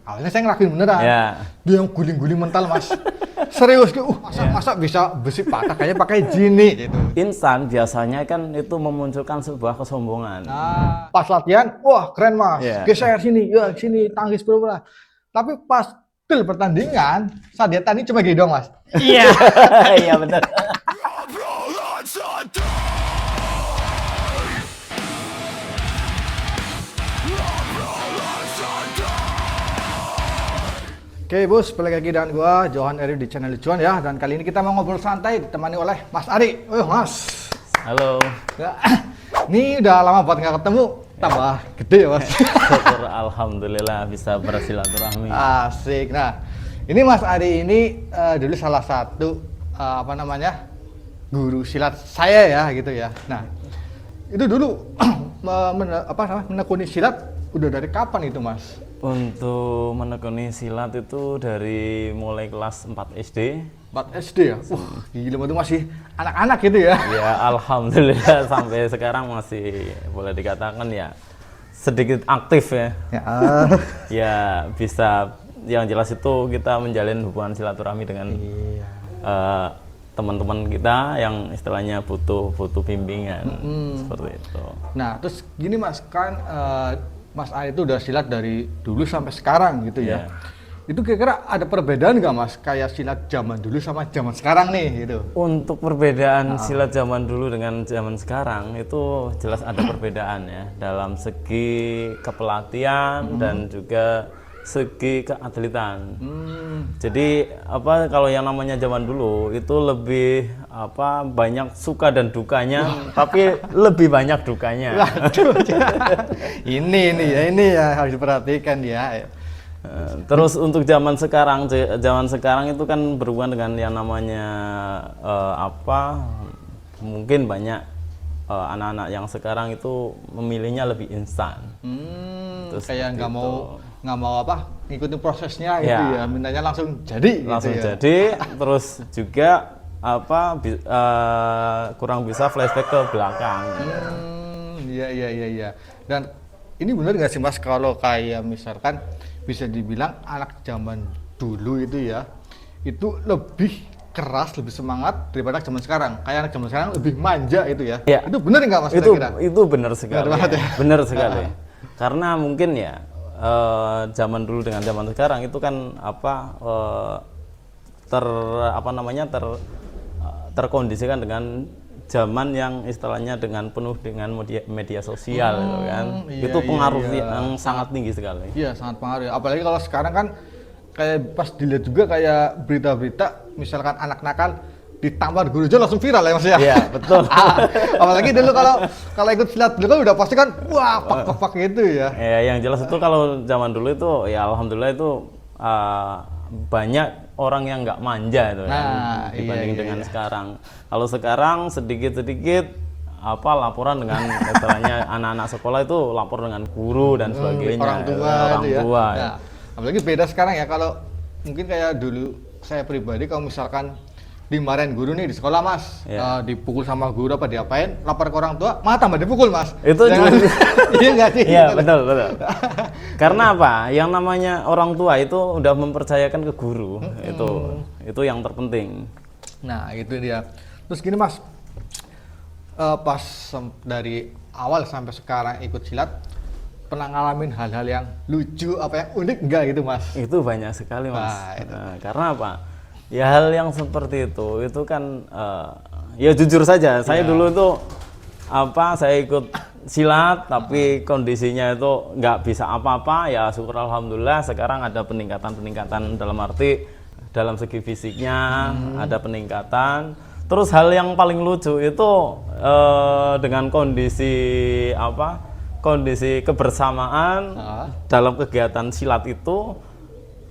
Awalnya saya ngelakuin beneran. Ya. Dia yang guling-guling mental mas. Serius, masa bisa besi patah kayaknya pakai jini gitu. Instan biasanya kan itu memunculkan sebuah kesombongan. Nah, pas latihan, wah keren mas, geser sini, ya sini, tangkis berapa. Tapi pas til pertandingan, saat dia tanding cuma gini doang mas. Iya, iya benar. Oke bos, balik lagi dengan gua Johan Eri di channel Lucuan ya. Dan kali ini kita mau ngobrol santai ditemani oleh Mas Ari. Mas. Halo. Ya, ini udah lama banget nggak ketemu, tambah gede ya mas. Syukur alhamdulillah bisa bersilaturahmi. Asik. Nah, ini Mas Ari ini dulu salah satu guru silat saya ya gitu ya. Nah, itu dulu menekuni silat udah dari kapan itu mas? Untuk menekuni silat itu dari mulai kelas 4 SD. 4 SD ya? Wah, gila itu masih anak-anak gitu ya? Ya alhamdulillah sampai sekarang masih boleh dikatakan ya sedikit aktif ya. Ya bisa, yang jelas itu kita menjalin hubungan silaturahmi dengan teman-teman kita yang istilahnya butuh bimbingan seperti itu. Nah terus gini mas, kan Mas Ari itu udah silat dari dulu sampai sekarang gitu ya. Itu kira-kira ada perbedaan nggak mas? Kayak silat zaman dulu sama zaman sekarang nih gitu. Untuk perbedaan silat zaman dulu dengan zaman sekarang itu jelas ada perbedaan ya. Dalam segi kepelatihan dan juga segi keatletan. Jadi kalau yang namanya zaman dulu itu lebih banyak suka dan dukanya, tapi lebih banyak dukanya. ini ya harus diperhatikan ya. Terus untuk zaman sekarang itu kan berhubungan dengan yang namanya mungkin banyak anak-anak yang sekarang itu memilihnya lebih instan. Terus kayak nggak mau ngikutin prosesnya gitu ya, mintanya langsung jadi. Jadi, terus juga kurang bisa flashback ke belakang. Iya. Dan ini benar nggak sih mas kalau kayak misalkan bisa dibilang anak zaman dulu itu ya, itu lebih keras, lebih semangat daripada zaman sekarang. Kayak anak zaman sekarang lebih manja itu ya. Itu benar nggak mas? Itu benar sekali. Benar sekali. Karena mungkin ya zaman dulu dengan zaman sekarang itu kan terkondisikan dengan zaman yang istilahnya dengan penuh dengan media sosial gitu kan. Itu pengaruh yang sangat tinggi sekali. Iya, sangat pengaruh. Apalagi kalau sekarang kan kayak pas dilihat juga kayak berita-berita misalkan anak nakal ditampar guru aja langsung viral ya mas ya. Iya, betul. Apalagi dulu kalau ikut silat dulu kan udah pasti kan wah pak gitu ya. Ya, yang jelas itu kalau zaman dulu itu ya alhamdulillah itu banyak orang yang nggak manja itu dibanding dengan sekarang. Kalau sekarang sedikit-sedikit laporan dengan istilahnya anak-anak sekolah itu lapor dengan guru dan sebagainya. Orang tua. Ya. Apalagi beda sekarang ya, kalau mungkin kayak dulu saya pribadi kalau misalkan dimarahin guru nih di sekolah mas, dipukul sama guru apa diapain, lapor ke orang tua, malah tambah dipukul mas. Itu juga iya nggak sih? Iya betul. Karena yang namanya orang tua itu udah mempercayakan ke guru, itu yang terpenting. Nah itu dia. Terus gini mas, pas dari awal sampai sekarang ikut silat, pernah ngalamin hal-hal yang lucu yang unik enggak gitu mas? Itu banyak sekali mas. Karena ya hal yang seperti itu kan ya jujur saja saya dulu itu saya ikut silat tapi kondisinya itu nggak bisa apa-apa, ya syukur alhamdulillah sekarang ada peningkatan dalam arti dalam segi fisiknya ada peningkatan. Terus hal yang paling lucu itu dengan kondisi kebersamaan dalam kegiatan silat itu,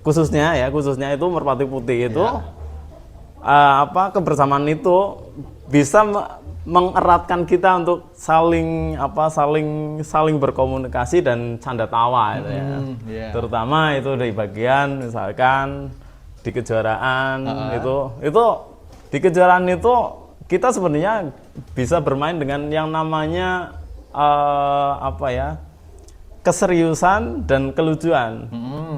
khususnya itu merpati putih itu kebersamaan itu bisa mengeratkan kita untuk saling berkomunikasi dan canda tawa itu ya. Terutama itu di bagian misalkan di kejuaraan itu di kejuaraan itu kita sebenarnya bisa bermain dengan yang namanya keseriusan dan kelucuan.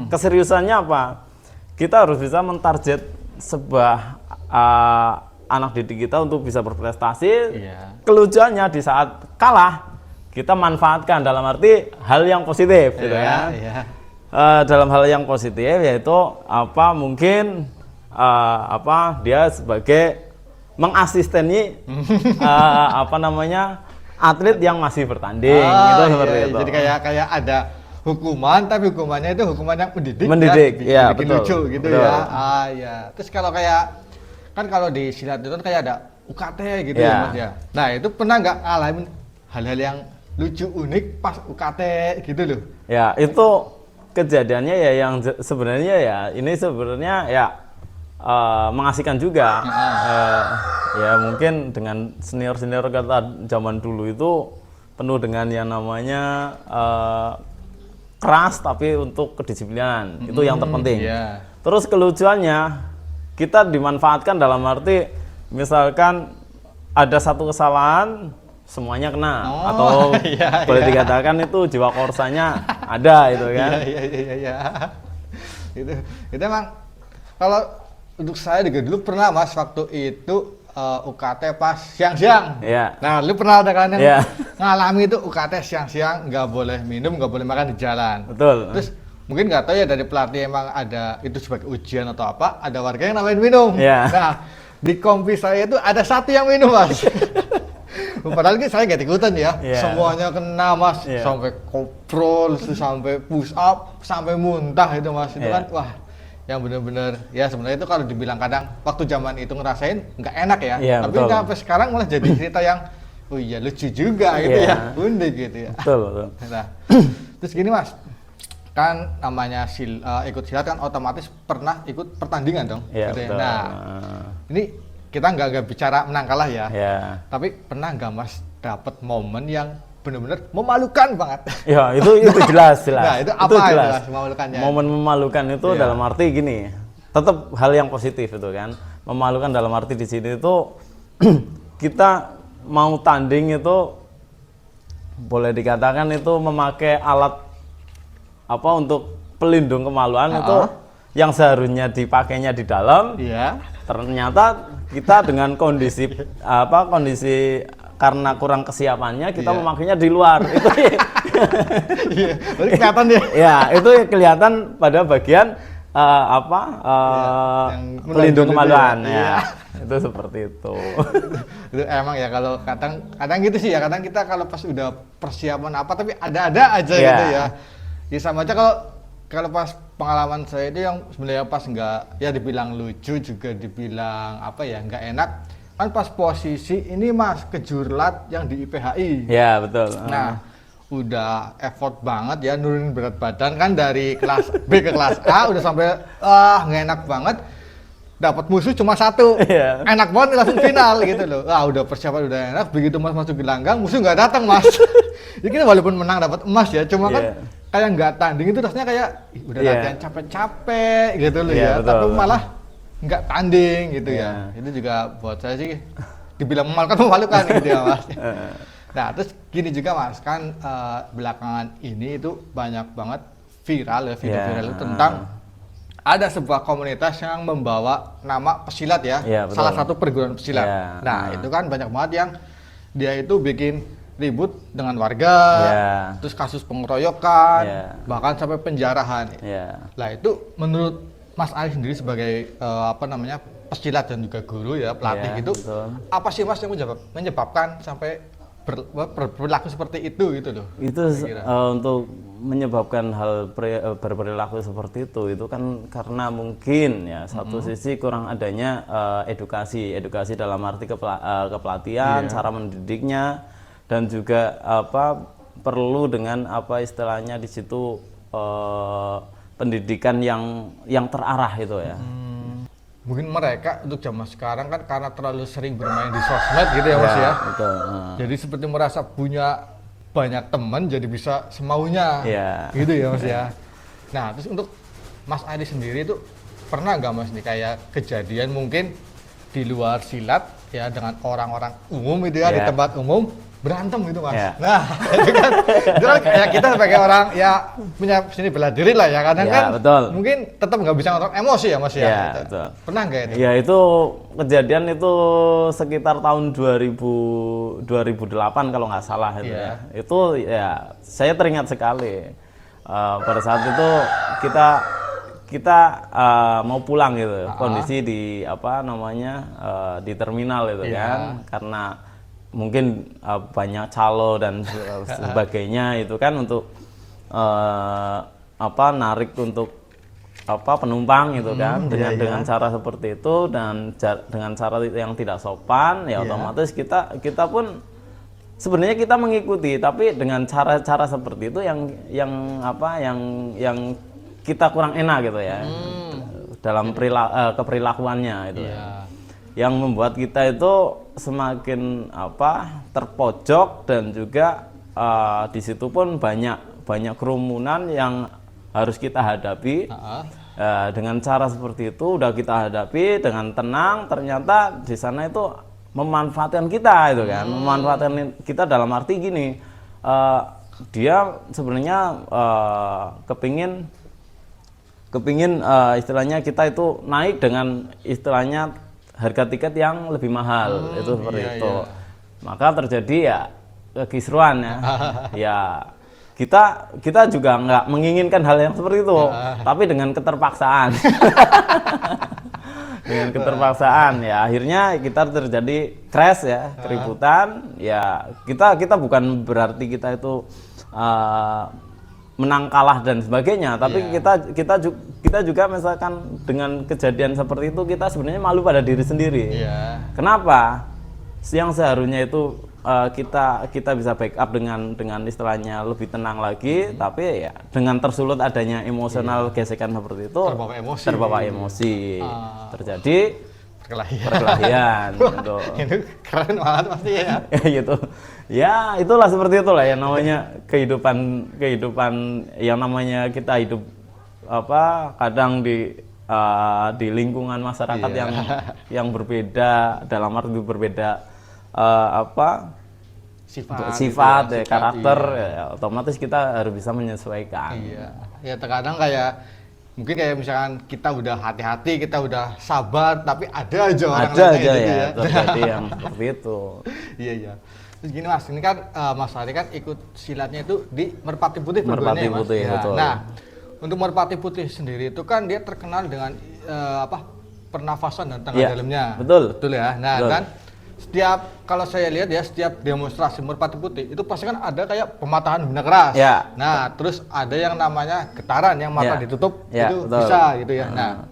Keseriusannya apa? Kita harus bisa mentarget sebuah anak didik kita untuk bisa berprestasi. Kelucuannya di saat kalah kita manfaatkan dalam arti hal yang positif, gitu ya. Dalam hal yang positif yaitu apa mungkin dia sebagai mengasisteni apa namanya atlet yang masih bertanding, gitu seperti itu. Jadi kayak ada hukuman, tapi hukumannya itu hukuman yang mendidik, ya, bikin betul, lucu gitu betul. Ya. Terus kalau kayak kan kalau di silat itu kan kayak ada UKT gitu ya Mas ya. Nah itu pernah nggak ngalamin hal-hal yang lucu unik pas UKT gitu loh? Ya itu kejadiannya ya yang sebenarnya ya ini sebenarnya ya mengasihkan juga. Ya mungkin dengan senior kata zaman dulu itu penuh dengan yang namanya keras tapi untuk kedisiplinan, itu yang terpenting. Terus kelucuannya kita dimanfaatkan dalam arti misalkan ada satu kesalahan semuanya kena atau boleh dikatakan itu jiwa korsanya ada itu kan. Itu emang kalau untuk saya juga dulu pernah Mas waktu itu UKT pas siang-siang. Nah, lu pernah ada kan yang ngalami itu UKT siang-siang nggak boleh minum, nggak boleh makan di jalan. Betul. Terus mungkin nggak tahu ya dari pelatih emang ada itu sebagai ujian atau apa, ada warga yang namain minum. Nah, di kompi saya itu ada satu yang minum Mas. Padahal ini saya nggak ikutan ya, semuanya kena Mas, sampai koprol, sampai push up, sampai muntah itu Mas, itu kan wah, yang benar-benar ya sebenarnya itu kalau dibilang kadang waktu zaman itu ngerasain nggak enak ya, tapi sampai sekarang malah jadi cerita yang oh iya lucu juga gitu ya, unik gitu ya. Betul. Nah, terus gini Mas, kan namanya ikut silat kan otomatis pernah ikut pertandingan dong. Gitu ya. Nah, ini kita nggak bicara menang kalah ya, tapi pernah nggak Mas dapat momen yang benar-benar memalukan banget? Ya itu jelas. Nah itu apa itu jelas memalukannya? Momen memalukan itu dalam arti gini, tetap hal yang positif itu kan. Memalukan dalam arti di sini itu kita mau tanding itu boleh dikatakan itu memakai alat apa untuk pelindung kemaluan itu yang seharusnya dipakainya di dalam. Ternyata kita dengan kondisi karena kurang kesiapannya kita memakainya di luar. Itu kelihatan ya. Ya, itu kelihatan pada bagian pelindung kemaluan itu seperti itu. Itu emang ya kalau kadang gitu sih ya, kadang kita kalau pas udah persiapan apa tapi ada aja gitu ya. Ya sama aja kalau pas pengalaman saya itu yang sebenarnya pas nggak ya dibilang lucu juga dibilang apa ya nggak enak kan pas posisi ini Mas kejurlat yang di IPHI. Ya betul. Nah udah effort banget ya nurunin berat badan kan dari kelas B ke kelas A udah sampai nggak enak banget, dapat musuh cuma satu, enak banget langsung final gitu loh. Udah persiapan udah enak, begitu Mas masuk gelanggang musuh nggak datang Mas. Jadi walaupun menang dapat emas ya, cuma kan kayak nggak tanding itu rasanya kayak udah latihan capek-capek gitu loh ya, tapi malah nggak tanding gitu ya. Itu juga buat saya sih dibilang memalukan gitu ya Mas. Nah terus gini juga Mas, kan belakangan ini itu banyak banget viral ya, video viral itu tentang ada sebuah komunitas yang membawa nama pesilat ya, salah satu perguruan pesilat. Nah itu kan banyak banget yang dia itu bikin ribut dengan warga, terus kasus pengeroyokan, bahkan sampai penjarahan. Nah itu menurut Mas Ali sendiri sebagai pesilat dan juga guru ya, pelatih gitu, apa sih Mas yang menyebabkan sampai berperilaku seperti itu gitu loh? Itu untuk menyebabkan hal berperilaku seperti itu kan karena mungkin ya satu sisi kurang adanya edukasi dalam arti kepelatihan, cara mendidiknya. Dan juga perlu dengan istilahnya di situ pendidikan yang terarah itu ya. Mungkin mereka untuk zaman sekarang kan karena terlalu sering bermain di sosmed gitu ya Mas ya. Betul. Jadi seperti merasa punya banyak teman jadi bisa semaunya. Gitu ya Mas ya. Nah, terus untuk Mas Adi sendiri itu pernah nggak Mas nih kayak kejadian mungkin di luar silat ya dengan orang-orang umum itu ya di tempat umum berantem gitu mas. Ya. Nah itu kan kayak kita sebagai orang ya punya seni bela diri lah ya, kadang Ya, kan betul. mungkin tetap nggak bisa ngontrol emosi ya mas ya. Ya, Gitu. betul. Pernah nggak itu? Ya itu kejadian itu sekitar tahun 2008 kalau nggak salah itu Iya. ya. Itu ya saya teringat sekali. Pada saat itu kita mau pulang gitu, kondisi di apa namanya di terminal itu Iya. kan, karena mungkin banyak calo dan sebagainya itu kan untuk apa narik untuk apa penumpang gitu kan, dengan cara seperti itu dan dengan cara yang tidak sopan ya otomatis kita pun sebenarnya kita mengikuti, tapi dengan cara-cara seperti itu yang apa yang kita kurang enak gitu ya dalam keperilakuannya itu ya. Yang membuat kita itu semakin apa terpojok dan juga di situ pun banyak kerumunan yang harus kita hadapi. Dengan cara seperti itu udah kita hadapi dengan tenang, ternyata di sana itu memanfaatkan kita itu kan, memanfaatkan kita dalam arti gini, dia sebenarnya kepingin istilahnya kita itu naik dengan istilahnya harga tiket yang lebih mahal itu seperti itu. Maka terjadi ya kekisruan ya. Ya kita juga nggak menginginkan hal yang seperti itu, tapi dengan keterpaksaan. Dengan keterpaksaan ya akhirnya kita terjadi crash ya, keributan ya. Kita bukan berarti kita itu menang kalah dan sebagainya, tapi kita juga misalkan dengan kejadian seperti itu kita sebenarnya malu pada diri sendiri. Kenapa? Yang seharusnya itu kita bisa backup dengan istilahnya lebih tenang lagi, tapi ya dengan tersulut adanya emosional gesekan seperti itu, terbawa emosi, terjadi perkelahian. Gitu. Itu keren banget pasti ya. Gitu. Ya itulah seperti itulah ya namanya kehidupan yang namanya kita hidup apa kadang di lingkungan masyarakat yang berbeda, dalam arti berbeda apa sifat ya, karakter ya, otomatis kita harus bisa menyesuaikan. Ya terkadang kayak mungkin kayak misalkan kita udah hati-hati, kita udah sabar, tapi ada aja orang lain aja gitu ya terjadi yang seperti itu. Iya. Terus gini mas, ini kan Mas Fahri kan ikut silatnya itu di Merpati Putih. Merpati Putih, betul. Nah, untuk Merpati Putih sendiri itu kan dia terkenal dengan pernafasan dan tenaga dalamnya. Betul Ya. Nah, betul. kan kalau saya lihat ya setiap demonstrasi Merpati Putih itu pasti kan ada kayak pematahan benda keras. Ya. Nah, terus ada yang namanya getaran yang mata ditutup itu betul. bisa gitu ya. Nah,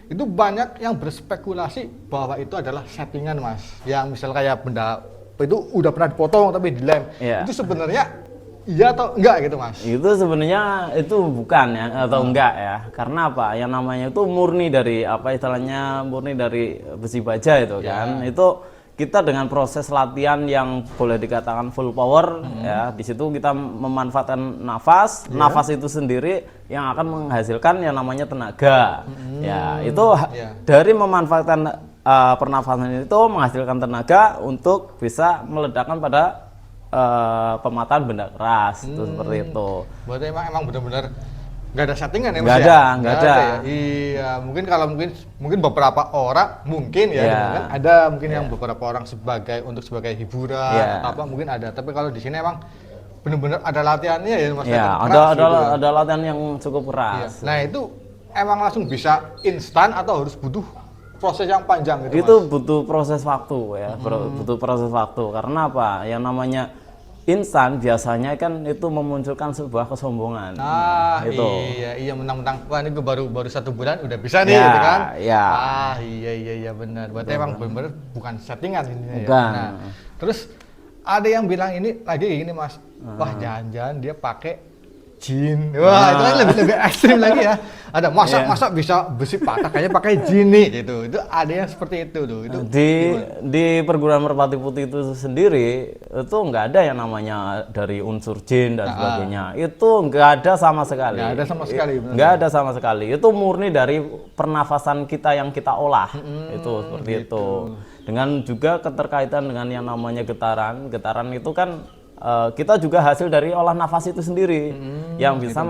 itu banyak yang berspekulasi bahwa itu adalah settingan mas. Yang misal kayak benda itu udah pernah dipotong tapi dilem. Itu sebenarnya iya atau enggak gitu mas? Itu sebenarnya itu bukan ya atau enggak ya. Karena apa? Yang namanya itu murni dari apa istilahnya murni dari besi baja itu kan. Itu kita dengan proses latihan yang boleh dikatakan full power ya. Di situ kita memanfaatkan nafas itu sendiri yang akan menghasilkan yang namanya tenaga. Ya, itu dari memanfaatkan pernafasan itu menghasilkan tenaga untuk bisa meledakkan pada pematahan benda keras itu seperti itu. Berarti emang benar-benar nggak ada settingan ya mas? Nggak ada. Ya? Iya, mungkin beberapa orang mungkin ada yang beberapa orang sebagai hiburan atau apa mungkin ada. Tapi kalau di sini emang benar-benar ada latihannya ya mas? Ada latihan yang cukup keras. Nah itu emang langsung bisa instan atau harus butuh proses yang panjang gitu itu mas? Butuh proses waktu ya, butuh proses waktu. Karena apa? Yang namanya instan biasanya kan itu memunculkan sebuah kesombongan. Itu. Iya mentang-mentang wah ini gue baru 1 bulan udah bisa nih gitu kan? Iya benar. Berarti emang benar-benar bukan settingan ini. Bukan. Nah, terus ada yang bilang ini lagi gini mas, wah jangan-jangan dia pakai jin. Wah itu kan lebih ekstrim lagi ya. Ada masa bisa besi patah kayaknya pakai jin nih gitu. Itu ada yang seperti itu tuh. Itu di perguruan Merpati Putih itu sendiri itu nggak ada yang namanya dari unsur jin dan sebagainya. Itu nggak ada sama sekali. Nggak ada sama sekali. Nggak ada sama sekali. Itu murni dari pernafasan kita yang kita olah. Itu seperti itu. Dengan juga keterkaitan dengan yang namanya getaran. Getaran itu kan kita juga hasil dari olah nafas itu sendiri yang bisa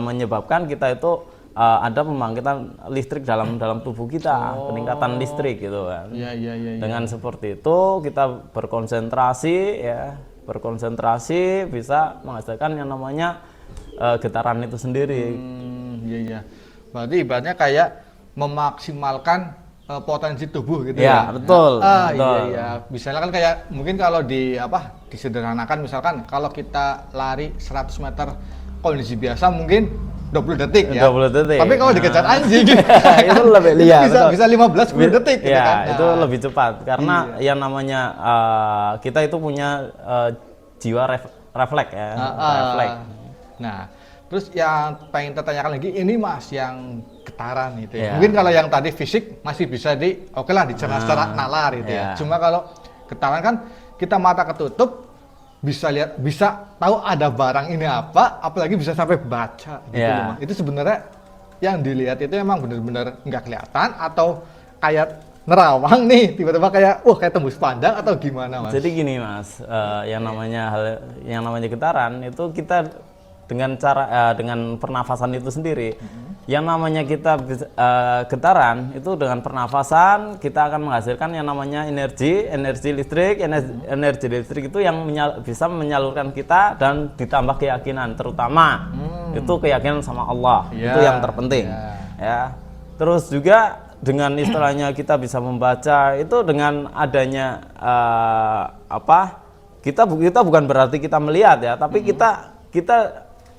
menyebabkan kita itu ada pembangkitan listrik dalam tubuh kita, peningkatan listrik gitu kan. Dengan seperti itu kita berkonsentrasi bisa menghasilkan yang namanya getaran itu sendiri. Berarti ibaratnya kayak memaksimalkan potensi tubuh gitu ya. Betul. Misalnya kan kayak mungkin kalau disederhanakan misalkan kalau kita lari 100 meter kondisi biasa mungkin 20 detik ya. 20 detik. Tapi kalau dikejar anjing itu lebih bisa 15-10 detik gitu kan. Itu lebih cepat karena yang namanya kita itu punya jiwa refleks ya. Refleks. Nah, terus yang pengen tertanyakan lagi ini Mas yang getaran gitu ya. Mungkin kalau yang tadi fisik masih bisa dicerna secara nalar gitu ya. Cuma kalau getaran kan kita mata ketutup bisa lihat, bisa tahu ada barang ini apa, apalagi bisa sampai baca gitu loh, Mas. Itu sebenarnya yang dilihat itu emang benar-benar nggak kelihatan atau kayak nerawang nih tiba-tiba kayak tembus pandang atau gimana Mas? Jadi gini Mas, yang namanya getaran itu kita dengan dengan pernafasan itu sendiri. Yang namanya kita getaran itu dengan pernafasan kita akan menghasilkan yang namanya energi listrik. Energi listrik itu yang bisa menyalurkan kita dan ditambah keyakinan, terutama itu keyakinan sama Allah. Itu yang terpenting. Ya. Terus juga dengan istilahnya kita bisa membaca itu dengan adanya kita bukan berarti kita melihat ya, tapi kita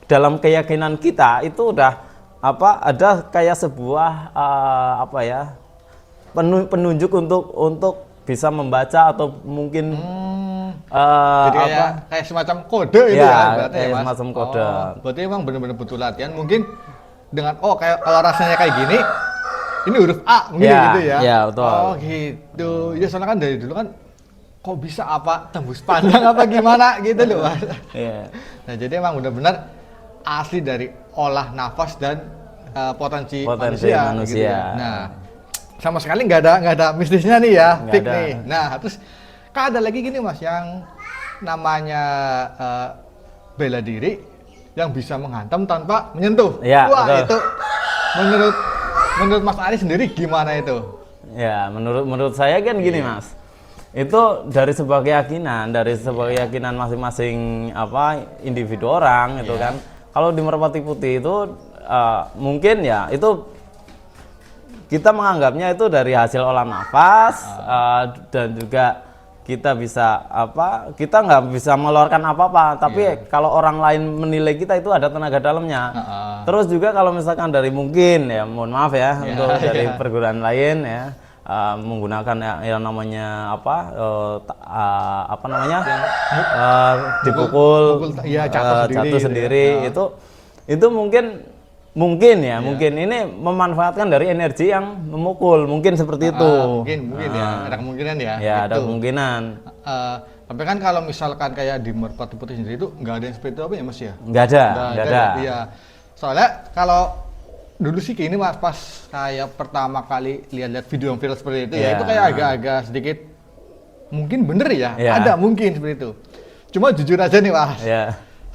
dalam keyakinan kita itu udah ada kayak sebuah penunjuk untuk bisa membaca atau mungkin jadi kayak semacam kode itu ya berarti kayak Mas. Semacam kode. Berarti emang benar-benar butuh latihan mungkin dengan kayak kalau rasanya kayak gini ini huruf A mungkin gitu ya. Iya, betul. Gitu. Ya soalnya kan dari dulu kan kok bisa tembus pandang apa gimana gitu loh Mas. Nah, jadi emang benar-benar asli dari olah nafas dan potensi manusia. Gitu ya. Nah, sama sekali nggak ada mistisnya nih ya, fix nih. Nah, terus kan ada lagi gini Mas yang namanya bela diri yang bisa menghantam tanpa menyentuh. Wah, betul. Itu menurut Mas Ari sendiri gimana itu? Ya, menurut saya kan gini Mas. Itu dari sebuah keyakinan masing-masing individu orang itu kan. Kalau di Merpati Putih itu mungkin ya itu kita menganggapnya itu dari hasil olah nafas dan juga kita bisa kita nggak bisa mengeluarkan apa-apa, tapi kalau orang lain menilai kita itu ada tenaga dalamnya. Terus juga kalau misalkan dari mungkin ya mohon maaf ya untuk dari perguruan lain ya menggunakan yang namanya dipukul jatuh sendiri itu mungkin ini memanfaatkan dari energi yang memukul, mungkin seperti itu. Mungkin ya, ada kemungkinan ya. Ya, ada kemungkinan. Tapi kan kalau misalkan kayak di Merpati Putih sendiri itu nggak ada yang seperti itu apa ya Mas ya? Nggak ada. Iya. Soalnya kalau dulu sih ini Mas pas kayak pertama kali lihat video yang viral seperti itu ya itu kayak agak-agak sedikit mungkin bener ya, ada mungkin seperti itu. Cuma jujur aja nih Mas.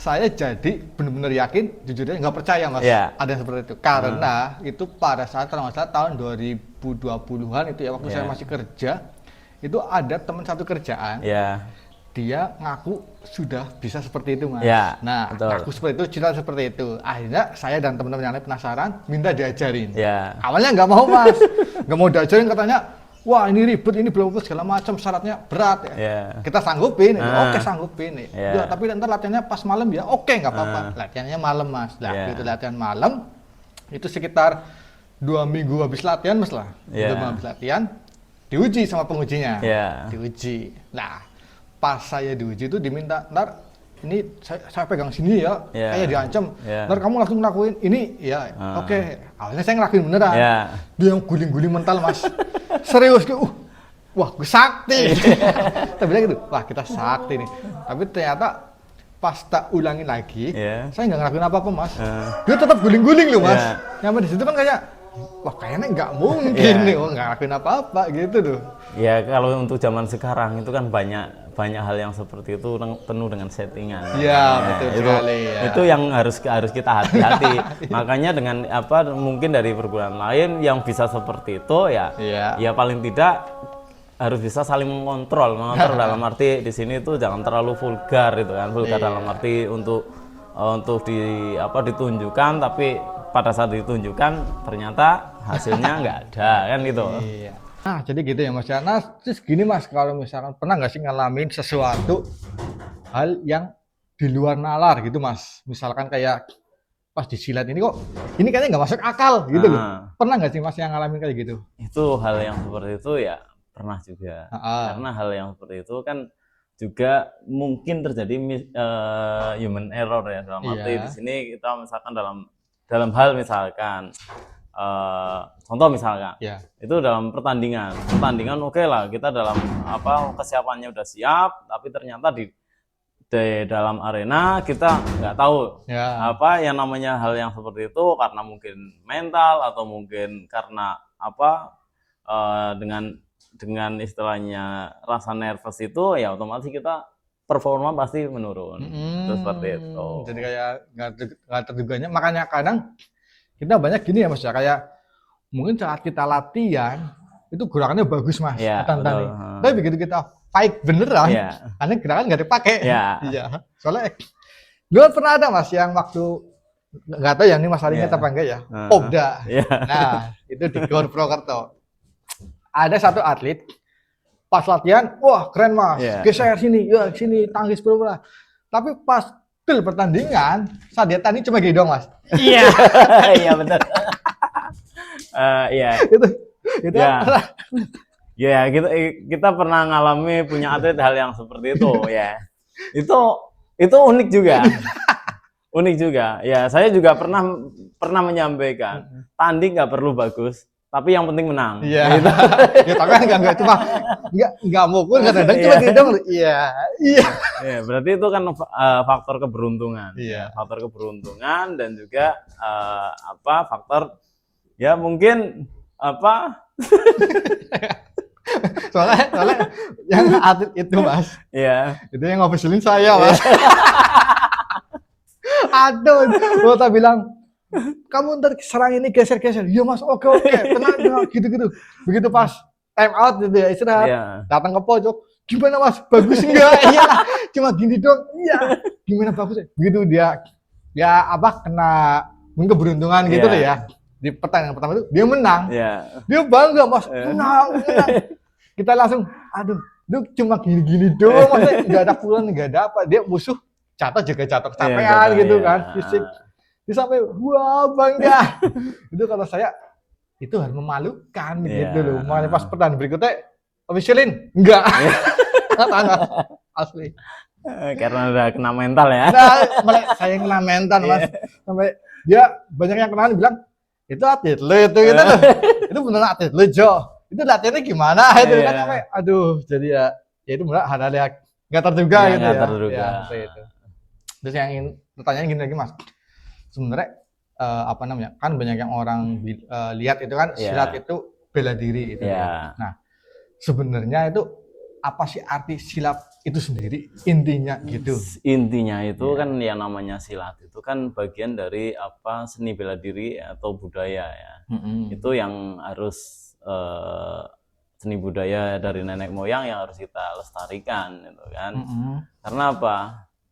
Saya jadi benar-benar yakin, jujurnya nggak percaya Mas ada yang seperti itu. Karena itu pada saat kalau nggak salah tahun 2020-an itu ya waktu saya masih kerja, itu ada teman satu kerjaan, dia ngaku sudah bisa seperti itu Mas. Nah, ngaku seperti itu, cerita seperti itu. Akhirnya saya dan teman-teman yang lain penasaran, minta diajarin. Awalnya nggak mau Mas, nggak mau diajarin katanya. Wah ini ribet, ini belum segala macam syaratnya berat ya. Kita sanggupin, oke sanggupin. Ya, tapi nanti latihannya pas malam ya, oke nggak apa-apa. Latihannya malam Mas. Itu latihan malam, itu sekitar 2 minggu habis latihan Mas lah. 2 minggu habis latihan, diuji sama pengujinya. Diuji. Nah, pas saya diuji itu diminta, ntar ini saya pegang sini ya, kayak diancam. Ntar kamu langsung ngelakuin ini ya, oke. Awalnya saya ngelakuin beneran. Dia yang guling-guling mental Mas. Serius wah gue sakti. Tapi bilang gitu, wah kita sakti nih. Tapi ternyata pas tak ulangin lagi, saya nggak ngelakuin apa-apa Mas. Dia tetap guling-guling loh Mas. Nyampe di situ kan kayak wah kayaknya nggak mungkin Iya. nih, oh nggak lakuin apa-apa gitu tuh. Ya kalau untuk zaman sekarang itu kan banyak hal yang seperti itu penuh dengan settingan. Iya, Ya, betul itu sekali, ya. itu yang harus kita hati-hati. Makanya dengan apa mungkin dari perguruan lain yang bisa seperti itu ya Iya. ya paling tidak harus bisa saling mengontrol dalam arti di sini itu jangan terlalu vulgar itu kan, vulgar dalam arti untuk ditunjukkan, tapi pada saat ditunjukkan ternyata hasilnya nggak ada kan gitu. Iya. Nah, jadi gitu ya Mas ya. Nah, terus gini Mas, kalau misalkan pernah nggak sih ngalamin sesuatu hal yang di luar nalar gitu Mas? Misalkan kayak pas disilat ini kok, ini kayaknya nggak masuk akal gitu loh. Nah. Pernah nggak sih Mas yang ngalamin kayak gitu? Itu hal yang seperti itu ya pernah juga. Karena hal yang seperti itu kan juga mungkin terjadi human error ya, dalam arti Iya. di sini kita misalkan dalam hal misalkan contoh misalkan Iya. itu dalam pertandingan oke lah, kita dalam kesiapannya udah siap, tapi ternyata di dalam arena kita nggak tahu Ya. apa yang namanya hal yang seperti itu, karena mungkin mental atau mungkin karena dengan istilahnya rasa nervous itu ya otomatis kita performa pasti menurun. Itu seperti itu. Jadi kayak nggak terduganya. Makanya kadang kita banyak gini ya Mas ya, kayak mungkin saat kita latihan itu gerakannya bagus Mas, Iya, kita betul. tapi begitu kita fight beneran, Iya. karena gerakan nggak dipakai. Iya. Iya. Soalnya dulu pernah ada Mas yang waktu nggak tahu ya ini Mas Ari Iya. ingat apa enggak ya, Heeh. Popda. Iya. Nah itu di Gor Prokerto. Ada satu atlet pas latihan, wah keren Mas, Iya. geser sini, ya sini tanggis bola. Tapi pas til pertandingan, saat dia tanding cuma gini doang Mas. Iya. Iya benar. Iya. Itu Ya. Ya, kita pernah ngalami punya atlet hal yang seperti itu ya. Itu unik juga. Unik juga. Ya, saya juga pernah menyampaikan, tanding nggak perlu bagus, tapi yang penting menang. Iya. Gitu. Ya tapi kan nggak cuma nggak mukul kadang-kadang cuma Iya. gini doang. Iya. Iya. Ya, berarti itu kan faktor keberuntungan. Iya. Faktor keberuntungan dan juga faktor ya mungkin Soalnya yang atlet itu Mas, ya. itu yang ngobrolin saya Mas. Aduh, gua tak bilang kamu ntar serang ini geser-geser. Iya Mas, oke, tenang gitu-gitu. Begitu pas time out gitu ya istirahat, Iya. datang ke pojok. Gimana Mas? Bagus enggak? Iya, cuma gini dong. Iya. Gimana bagus? Begitu dia kena mungkin keberuntungan gitu Iya. deh ya. Di pertandingan pertama itu dia menang. Ya. Dia bangga Mas, menang. Kita langsung, aduh, lu cuma gini-gini doang, Mas. Nggak ada pukulan, nggak ada apa. Dia musuh jatuh juga jatuh kecapean Iya, gitu iya. kan, fisik. Dia sampai, wah bangga. Itu kalau saya, itu harus memalukan Iya. gitu loh. Makanya pas pertandingan berikutnya, officialin? Enggak. Asli. Karena udah kena mental ya. Nah, malah saya yang kena mental Mas. Sampai dia banyak yang kenalan bilang, itu atlet lo itu gitu loh. Itu beneran atlet lo Jo. Itu latihannya gimana itu Iya. kan sampai aduh jadi ya itu benar hal-hal yang nggak terduga Iya, gitu nggak ya. terduga. Ya, seperti itu. Terus yang ingin pertanyaan gini lagi Mas. Sebenarnya kan banyak yang orang lihat itu kan Iya. silat itu bela diri itu. Iya. Nah, sebenarnya itu apa sih arti silat itu sendiri intinya gitu. Intinya itu kan yang namanya silat itu kan bagian dari seni bela diri atau budaya ya. Itu yang harus seni budaya dari nenek moyang yang harus kita lestarikan gitu kan. Karena apa?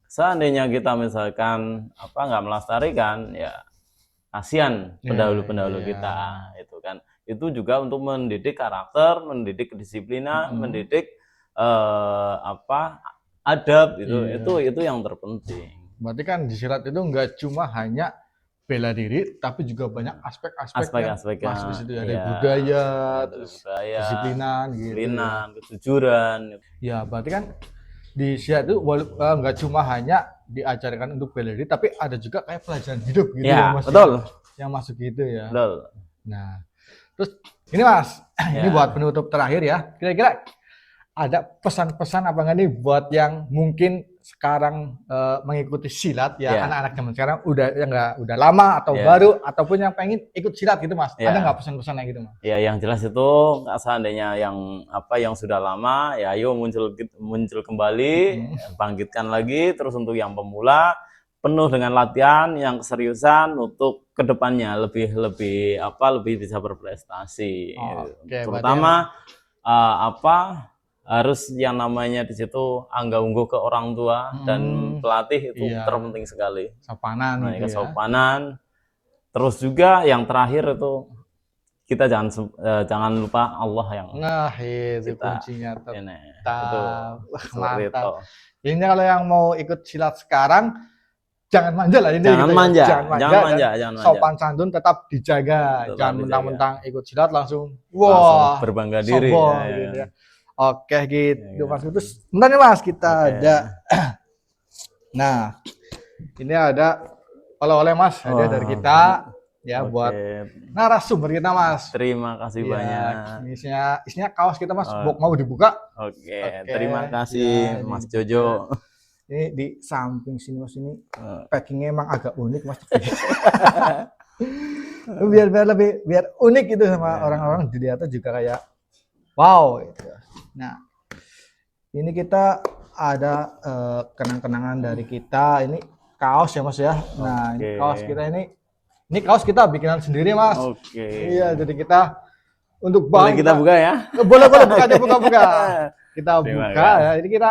Seandainya kita misalkan nggak melestarikan ya kasihan pendahulu-pendahulu kita itu kan. Itu juga untuk mendidik karakter, mendidik kedisiplinan, mendidik adab itu yang terpenting. Berarti kan di silat itu nggak cuma hanya bela diri, tapi juga banyak aspek-aspek yang masuk di situ ya. Ada budaya, terus disiplinan, gitu. Disiplinan, kejujuran. Ya, berarti kan di silat itu nggak cuma hanya diajarkan untuk bela diri, tapi ada juga kayak pelajaran hidup gitu Ya, Mas. betul. Yang masuk gitu ya. Betul. Nah, terus ini Mas, ini buat penutup terakhir ya. Kira-kira ada pesan-pesan apa nggak nih buat yang mungkin sekarang mengikuti silat ya, Iya. anak-anak zaman sekarang udah lama atau Iya. baru ataupun yang pengen ikut silat gitu Mas. Iya. Ada nggak pesan-pesannya gitu Mas? Ya, yang jelas itu seandainya yang sudah lama, ya ayo muncul kembali, bangkitkan lagi. Terus untuk yang pemula, penuh dengan latihan yang keseriusan untuk kedepannya lebih bisa berprestasi. Oke, Terutama harus yang namanya di situ angga-ungguh ke orang tua dan pelatih itu Iya. terpenting sekali. Sopanan Nah, gitu ya. kesopanan. Terus juga yang terakhir itu kita jangan lupa Allah yang Nah, itu kita kuncinya ini. tetap. Itu Wah, seperti itu. mantap. Ini kalau yang mau ikut silat sekarang jangan manja lah ini. Jangan gitu manja, ya. jangan manja. Sopan santun tetap dijaga. Tetap Jangan dijaga. mentang-mentang ikut silat langsung Langsung berbangga diri. sombong Ya, gitu ya. ya. Oke gitu Ya, Mas. Terus bentar nih Mas, kita Oke. ada nah, ini ada oleh-oleh Mas, hadiah dari kita ya Oke. buat narasumber kita Mas. Terima kasih Iya, banyak. isinya kaos kita Mas, mau dibuka. Oke, Oke. terima kasih Ya, Mas ini Jojo. Ini di samping sini Mas, ini Eh, packingnya emang agak unik Mas. biar unik gitu sama orang-orang dilihatnya juga kayak wow gitu. Nah, ini kita ada kenang-kenangan dari kita. Ini kaos ya Mas ya. Nah, ini Oke. kaos kita ini kaos kita bikinan sendiri Mas. Oke. Iya, jadi kita untuk Boleh bahan kita buka ya? boleh buka. Kita Terima buka kasih. ya. Ini kita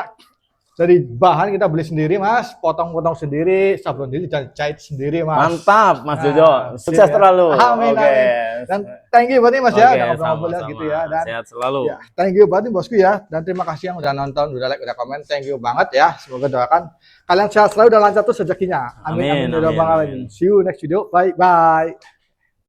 dari bahan kita beli sendiri Mas, potong-potong sendiri, sablon sendiri, jahit sendiri Mas. Mantap Mas Jojo. Nah, Sukses ya. terlalu. Amin, Oke. amin. Dan thank you banget nih Mas ya, Oke, udah ngobrol-ngobrol sama-sama. gitu ya. Dan Sehat selalu. ya, thank you banget nih bosku ya. Dan terima kasih yang udah nonton, udah like, udah komen. Thank you banget ya. Semoga doakan kalian sehat selalu dan lancar terus rezekinya. Amin, Amin, amin. Udah amin, banget. amin. See you next video. Bye bye.